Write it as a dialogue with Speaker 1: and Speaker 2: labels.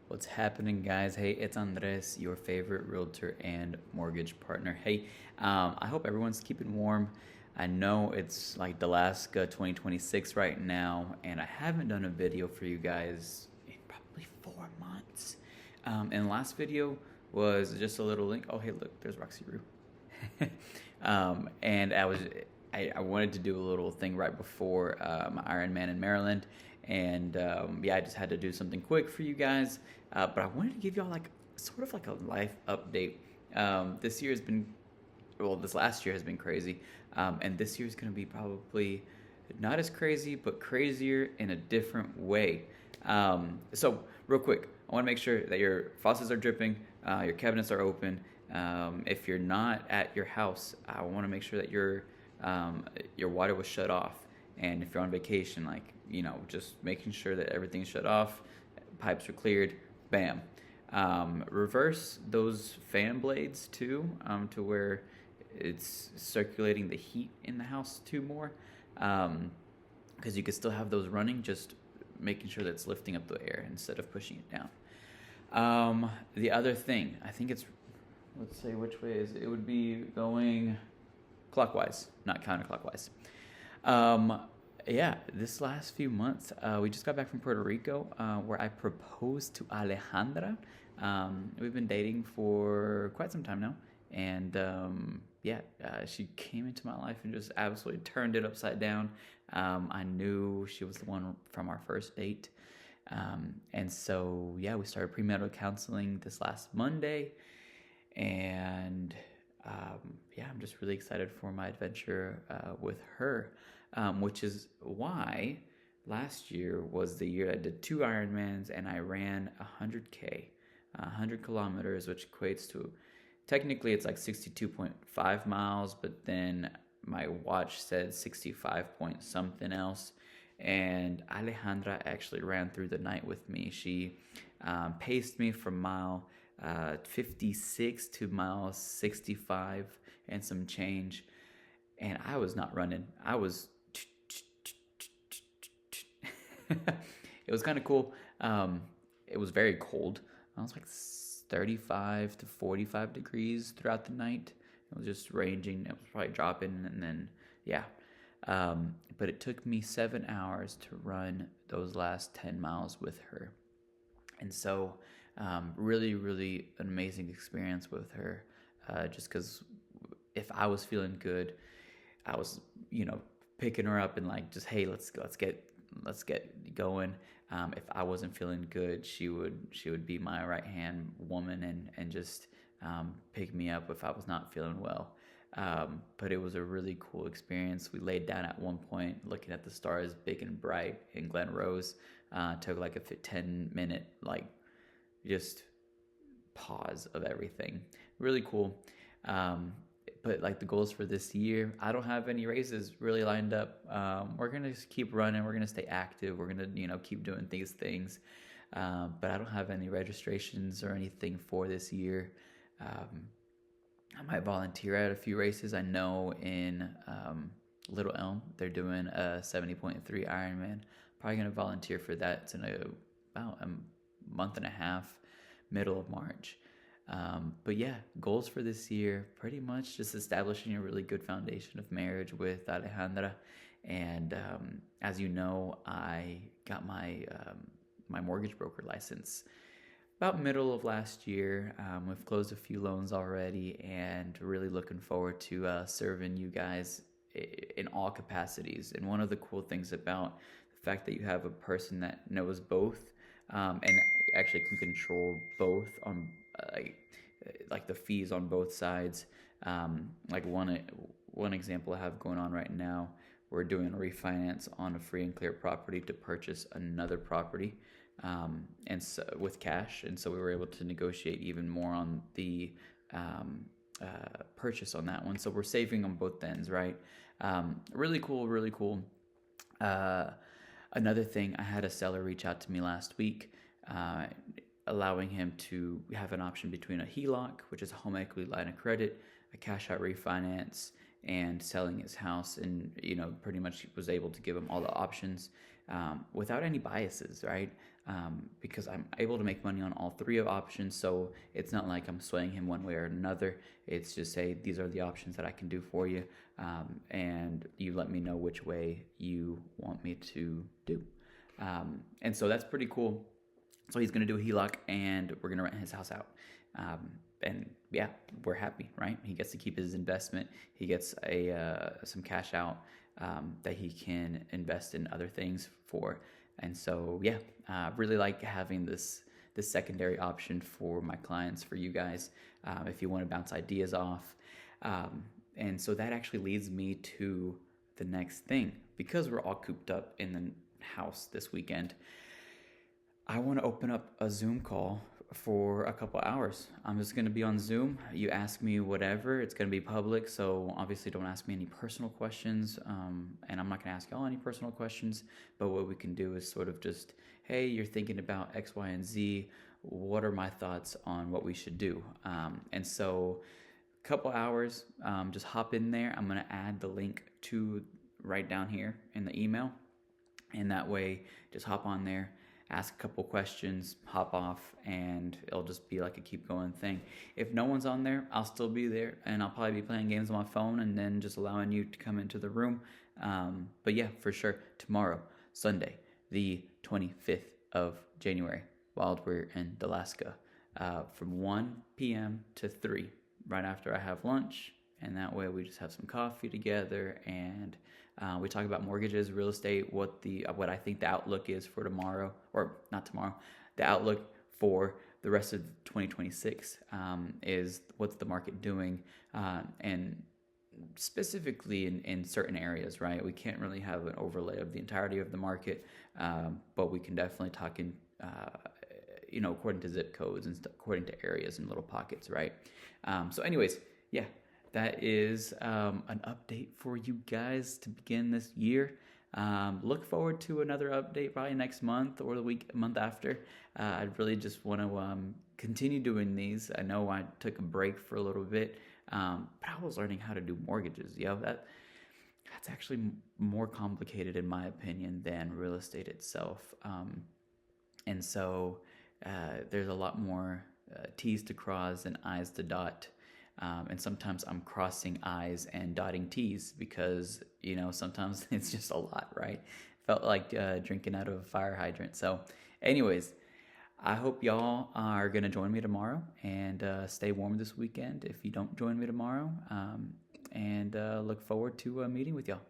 Speaker 1: What's happening, guys? Hey, it's Andres, your favorite realtor and mortgage partner. Hey, I hope everyone's keeping warm. I know it's like Dallaska 2026 right now, and I haven't done a video for you guys in probably 4 months. And the last video was just a little link. Oh, hey, look, there's Roxy Roo. And I wanted to do a little thing right before my Ironman in Maryland, and yeah, I just had to do something quick for you guys. But I wanted to give y'all like sort of like a life update. This year has been, well, this last year has been crazy, and this year is going to be probably not as crazy, but crazier in a different way. So real quick, I want to make sure that your faucets are dripping, your cabinets are open. If you're not at your house, I want to make sure that your water was shut off. And if you're on vacation, like, just making sure that everything's shut off, pipes are cleared, bam. Reverse those fan blades too, to where it's circulating the heat in the house too more. Because you can still have those running, just making sure that it's lifting up the air instead of pushing it down. The other thing, I think it's, let's say which way is it? It would be going clockwise, not counterclockwise. Yeah, this last few months, we just got back from Puerto Rico, where I proposed to Alejandra. We've been dating for quite some time now, and yeah, she came into my life and just absolutely turned it upside down. I knew she was the one from our first date. And so, yeah, we started premarital counseling this last Monday, and yeah, I'm just really excited for my adventure with her, which is why last year was the year I did 2 Ironmans and I ran 100K, 100 kilometers, which equates to, technically it's like 62.5 miles, but then my watch said 65 point something else. And Alejandra actually ran through the night with me. She paced me from mile 56 to mile 65 and some change. And I was not running. I was. It was kind of cool. It was very cold. I was like 35 to 45 degrees throughout the night. It was just ranging. It was probably dropping, and then yeah. But it took me 7 hours to run those last 10 miles with her. And so, really, really an amazing experience with her. Just because if I was feeling good, I was, picking her up and like, just, hey, let's get going. If I wasn't feeling good, she would be my right hand woman and just pick me up if I was not feeling well. But it was a really cool experience. We laid down at one point looking at the stars big and bright in Glen Rose. Took like a 10-minute like just pause of everything. Really cool. But like the goals for this year, I don't have any races really lined up. We're gonna just keep running. We're gonna stay active. We're gonna keep doing these things. But I don't have any registrations or anything for this year. I might volunteer at a few races. I know in Little Elm they're doing a 70.3 Ironman. Probably gonna volunteer for that. It's in about a month and a half, middle of March. But yeah, goals for this year, pretty much just establishing a really good foundation of marriage with Alejandra. And as you know, I got my mortgage broker license about middle of last year. We've closed a few loans already, and really looking forward to serving you guys in all capacities. And one of the cool things about the fact that you have a person that knows both, and actually can control both on like the fees on both sides. Like one example I have going on right now, we're doing a refinance on a free and clear property to purchase another property, and so with cash, and so we were able to negotiate even more on the purchase on that one. So we're saving on both ends, right? Really cool, really cool. Another thing, I had a seller reach out to me last week, allowing him to have an option between a HELOC, which is a home equity line of credit, a cash out refinance, and selling his house. And pretty much was able to give him all the options without any biases, right? because I'm able to make money on all three of options. So it's not like I'm swaying him one way or another. It's just say these are the options that I can do for you, and you let me know which way you want me to do. And so that's pretty cool. So he's going to do a HELOC, and we're going to rent his house out. And yeah, we're happy, right? He gets to keep his investment. He gets some cash out that he can invest in other things for. And so yeah, really like having this secondary option for my clients, for you guys, if you want to bounce ideas off. And so that actually leads me to the next thing. Because we're all cooped up in the house this weekend, I want to open up a Zoom call for a couple hours. I'm just going to be on Zoom. You ask me whatever. It's going to be public, so obviously don't ask me any personal questions, and I'm not going to ask y'all any personal questions, but what we can do is sort of just, hey, you're thinking about X, Y, and Z. What are my thoughts on what we should do? And so a couple hours, just hop in there. I'm going to add the link to right down here in the email, and that way just hop on there, ask a couple questions, hop off, and it'll just be like a keep going thing. If no one's on there, I'll still be there, and I'll probably be playing games on my phone and then just allowing you to come into the room. But yeah, for sure, tomorrow, Sunday, the 25th of January, while we're in Dallaska, from 1 p.m. to 3, right after I have lunch, and that way we just have some coffee together, and we talk about mortgages, real estate, what I think the outlook is for tomorrow, or not tomorrow, the outlook for the rest of 2026 is what's the market doing, and specifically in certain areas, right? We can't really have an overlay of the entirety of the market, but we can definitely talk in, according to zip codes and according to areas and little pockets, right? So anyways, yeah. That is an update for you guys to begin this year. Look forward to another update probably next month or the month after. I really just want to continue doing these. I know I took a break for a little bit, but I was learning how to do mortgages. That's actually more complicated in my opinion than real estate itself. And so there's a lot more T's to cross and I's to dot. And sometimes I'm crossing I's and dotting T's because, sometimes it's just a lot, right? Felt like drinking out of a fire hydrant. So anyways, I hope y'all are going to join me tomorrow and stay warm this weekend if you don't join me tomorrow. And look forward to meeting with y'all.